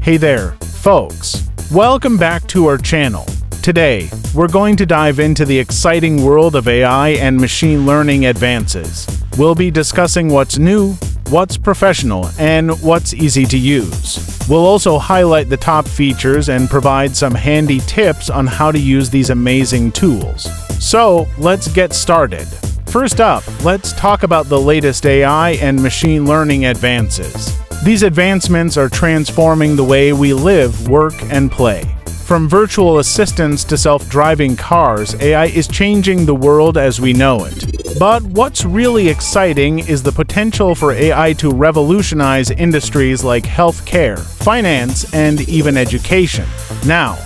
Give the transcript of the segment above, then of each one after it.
Hey there, folks. Welcome back to our channel. Today, we're going to dive into the exciting world of AI and machine learning advances. We'll be discussing what's new, what's professional, and what's easy to use. We'll also highlight the top features and provide some handy tips on how to use these amazing tools. So, let's get started. First up, let's talk about the latest AI and machine learning advances. These advancements are transforming the way we live, work, and play. From virtual assistants to self-driving cars, AI is changing the world as we know it. But what's really exciting is the potential for AI to revolutionize industries like healthcare, finance, and even education. Now,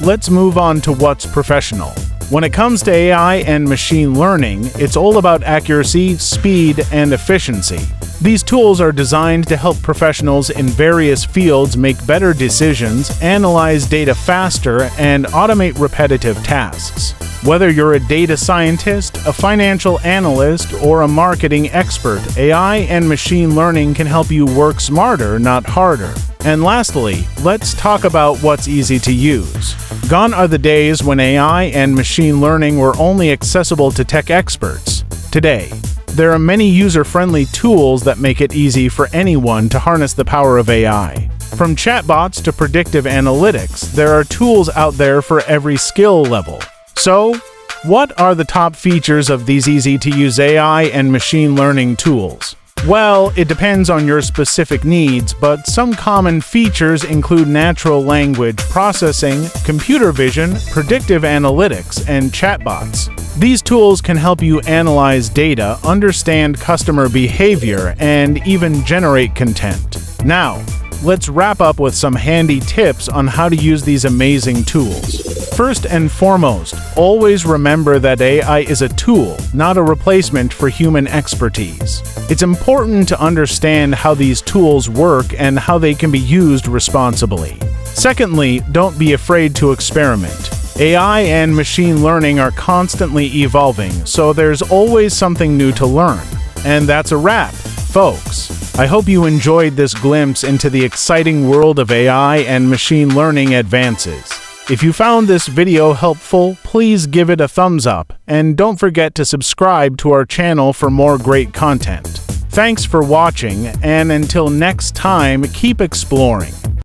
let's move on to what's professional. When it comes to AI and machine learning, it's all about accuracy, speed, and efficiency. These tools are designed to help professionals in various fields make better decisions, analyze data faster, and automate repetitive tasks. Whether you're a data scientist, a financial analyst, or a marketing expert, AI and machine learning can help you work smarter, not harder. And lastly, let's talk about what's easy to use. Gone are the days when AI and machine learning were only accessible to tech experts. Today, there are many user-friendly tools that make it easy for anyone to harness the power of AI. From chatbots to predictive analytics, there are tools out there for every skill level. So, what are the top features of these easy-to-use AI and machine learning tools? Well, it depends on your specific needs, but some common features include natural language processing, computer vision, predictive analytics, and chatbots. These tools can help you analyze data, understand customer behavior, and even generate content. Now, let's wrap up with some handy tips on how to use these amazing tools. First and foremost, always remember that AI is a tool, not a replacement for human expertise. It's important to understand how these tools work and how they can be used responsibly. Secondly, don't be afraid to experiment. AI and machine learning are constantly evolving, so there's always something new to learn. And that's a wrap, folks. I hope you enjoyed this glimpse into the exciting world of AI and machine learning advances. If you found this video helpful, please give it a thumbs up, and don't forget to subscribe to our channel for more great content. Thanks for watching, and until next time, keep exploring.